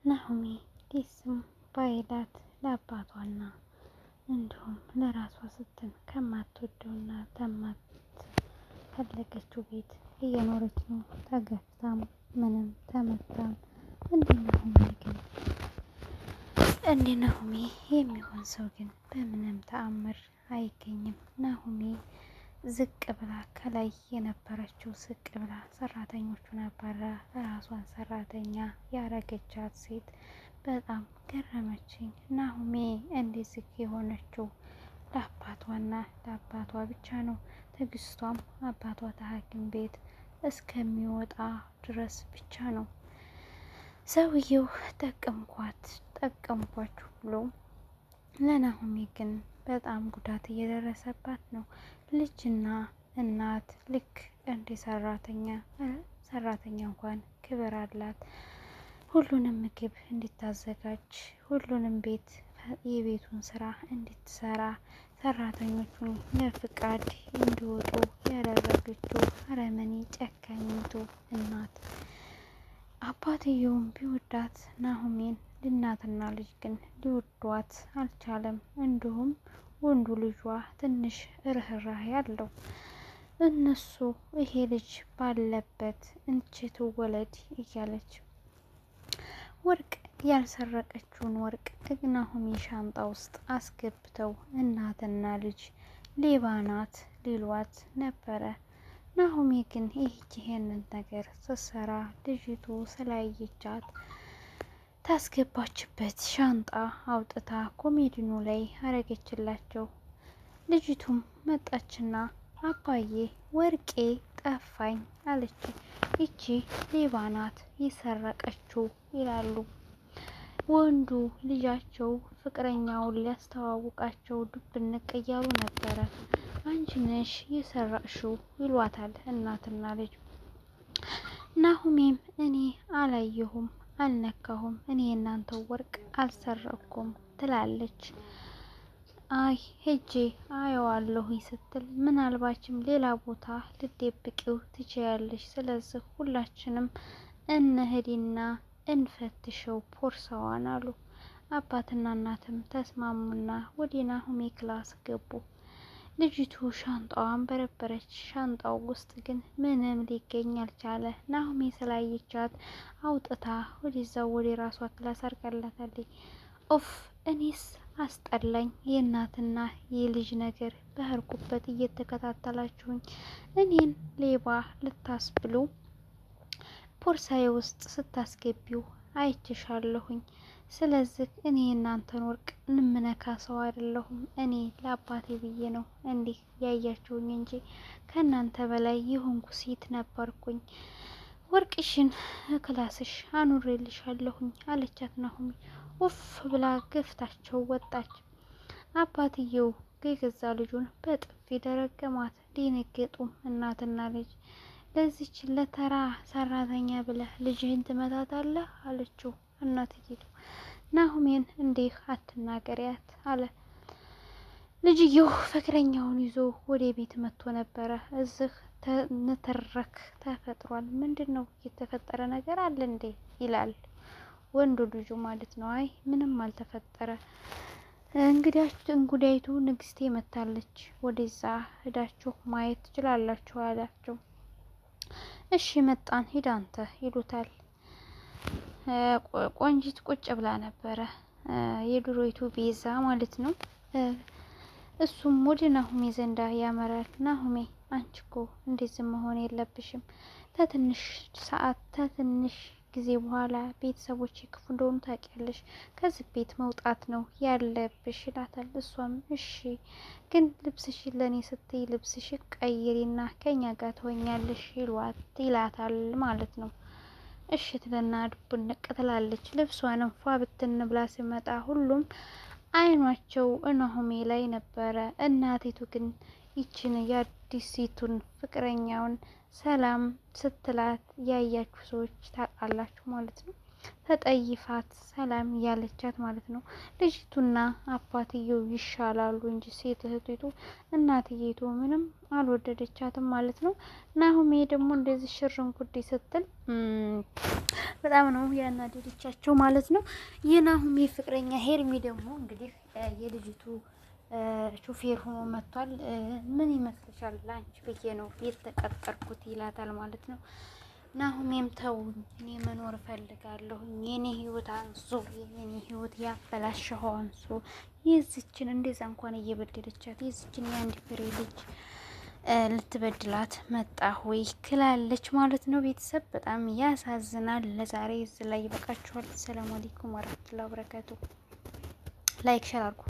ናሆሜ ዲስም ባይላት ለአባቷና እንዲሁም ለራሷ ስትል ከማትወደውና ከማትፈልገችው ቤት እየኖረች ነው። ተገፍታም ምንም ተመታም። እንደ ናሆሜ የሚሆን ሰው ግን በምንም ተአምር አይገኝም። ናሆሜ ዝቅ ብላ ከላይ የነበረችው ዝቅ ብላ ሰራተኞቹን አባራ ራሷን ሰራተኛ ያረገቻት ሴት በጣም ገረመችኝ። ናሆሜ እንደዚህ የሆነችው ለአባቷና ለአባቷ ብቻ ነው። ትዕግስቷም አባቷ ከሐኪም ቤት እስከሚወጣ ድረስ ብቻ ነው። ሰውየው ጠቀምኳችሁ ብሎ ለናሆሜ ግን በጣም ጉዳት እየደረሰባት ነው። ልጅና እናት ልክ እንደ ሰራተኛ እንኳን ክብር አላት። ሁሉንም ምግብ እንድታዘጋጅ፣ ሁሉንም የቤቱን ስራ እንድትሰራ፣ ሰራተኞቹን ለፍቃድ እንዲወጡ ያደረገችው አረመኔ ጨካኝቱ እናት። አባትየውም ቢወዳት ናሆሜን እናትና ልጅ ግን ሊወዷት አልቻለም። እንዲሁም ወንዱ ልጇ ትንሽ ርህራሄ አለው። እነሱ ይሄ ልጅ ባለበት እንቺ ትወለድ እያለች ወርቅ ያልሰረቀችውን ወርቅ ናሆሜ ሻንጣ ውስጥ አስገብተው እናትና ልጅ ሌባ ናት ሊሏት ነበረ። ናሆሜ ግን ይሄንን ነገር ስትሰራ ልጅቱ ስላየቻት ታስገባችበት ሻንጣ አውጥታ ኮሜዲኑ ላይ አረገችላቸው። ልጅቱም መጣችና አባዬ ወርቄ ጠፋኝ አለች። ይቺ ሌባ ናት የሰረቀችው ይላሉ። ወንዱ ልጃቸው ፍቅረኛውን ሊያስተዋውቃቸው ድብንቅ እያሉ ነበረ። አንቺ ነሽ የሰረቅሽው ይሏታል እናትና ልጅ። ናሆሜም እኔ አላየሁም አልነካሁም፣ እኔ የእናንተው ወርቅ አልሰረቅኩም ትላለች። አይ ሄጄ አየዋለሁ ስትል ምናልባችም ሌላ ቦታ ልትደብቂው ትችያለሽ። ስለዚህ ሁላችንም እንሂድና እንፈትሸው ቦርሳዋን አሉ። አባትና እናትም ተስማሙና ወደ ናሆሜ ክላስ ገቡ። ልጅቱ ሻንጣዋን በረበረች። ሻንጣው ውስጥ ግን ምንም ሊገኝ አልቻለ። ናሆሜ ስላየቻት አውጥታ ወደዛው ወደ ራሷ ክላስ አርጋላታለች። ኦፍ እኔስ አስጠላኝ የእናትና የልጅ ነገር። በህርኩበት እየተከታተላችሁኝ እኔን ሌባ ልታስብሉ ቦርሳዬ ውስጥ ስታስገቢው አይችሻለሁኝ። ስለዚህ እኔ የእናንተን ወርቅ እንምነካ ሰው አይደለሁም። እኔ ለአባቴ ብዬ ነው እንዲህ ያያችሁኝ እንጂ ከእናንተ በላይ የሆንኩ ሴት ነበርኩኝ። ወርቅሽን ክላስሽ አኑሬልሻለሁኝ አለቻት ናሆሜ። ኡፍ ብላ ገፍታቸው ወጣች። አባትየው የገዛ ልጁን በጥፊ ደረገማት። ደነገጡም እናትና ልጅ። ለዚች ለተራ ሰራተኛ ብለህ ልጅህን ትመታታለህ አለችው እናትየቱ። ናሆሜን እንዲህ አትናገሪያት አለ። ልጅየው ፍቅረኛውን ይዞ ወደ ቤት መጥቶ ነበረ። እዚህ ንትርክ ተፈጥሯል። ምንድነው የተፈጠረ ነገር አለ እንዴ ይላል ወንዱ ልጁ ማለት ነው። አይ ምንም አልተፈጠረ፣ እንግዳይቱ ንግስቴ መታለች፣ ወደዛ ሄዳችሁ ማየት ትችላላችሁ አላቸው። እሺ መጣን ሂድ አንተ ይሉታል። ቆንጂት ቁጭ ብላ ነበረ፣ የድሮይቱ ቤዛ ማለት ነው። እሱም ወደ ናሆሜ ዘንዳ ያመራል። ናሆሜ አንቺ እኮ እንደዚህ መሆን የለብሽም፣ ተትንሽ ጊዜ በኋላ ቤተሰቦች ክፉ እንደሆኑ ታውቂያለሽ፣ ከዚህ ቤት መውጣት ነው ያለብሽ ይላታል። እሷም እሺ ግን ልብስሽን ለእኔ ስትይ ልብስሽ ቀይሪና ከኛ ጋር ትሆኛለሽ ይላታል ማለት ነው። እሺ ትልና ድብንቅ ትላለች። ልብሷንም ፏ ብትን ብላ ሲመጣ ሁሉም አይኗቸው ናሆሜ ላይ ነበረ። እናቲቱ ግን ይችን የአዲሲቱን ፍቅረኛውን ሰላም ስትላት ያያችሁ ሰዎች ታውቃላችሁ ማለት ነው። ተጠይፋት ሰላም እያለቻት ማለት ነው። ልጅቱና አባትየው ይሻላሉ እንጂ ሴት እህቲቱ እናትየቱ ምንም አልወደደቻትም ማለት ነው። ናሁሜ ደግሞ እንደዚህ ሽርን ጉድ ስትል በጣም ነው ያናደደቻቸው ማለት ነው። የናሁሜ ፍቅረኛ ሄርሚ ደግሞ እንግዲህ የልጅቱ ሹፌር ሆኖ መጥቷል። ምን ይመስልሻል? ላንቺ ብዬ ነው የተቀጠርኩት ይላታል ማለት ነው። ናሁሜም ተውኝ፣ እኔ መኖር እፈልጋለሁ፣ የኔ ህይወት አንሶ የኔ ህይወት ያበላሸኸው አንሶ የዚችን እንደዛ እንኳን እየበደለቻት የዚችን የአንድ ፍሬ ልጅ ልትበድላት መጣ ወይ ክላለች ማለት ነው። ቤተሰብ በጣም ያሳዝናል። ለዛሬ እዚህ ላይ ይበቃችኋል። ሰላም አለይኩም ወራህመቱላሂ ወበረካቱ። ላይክ ሸር አድርጉ።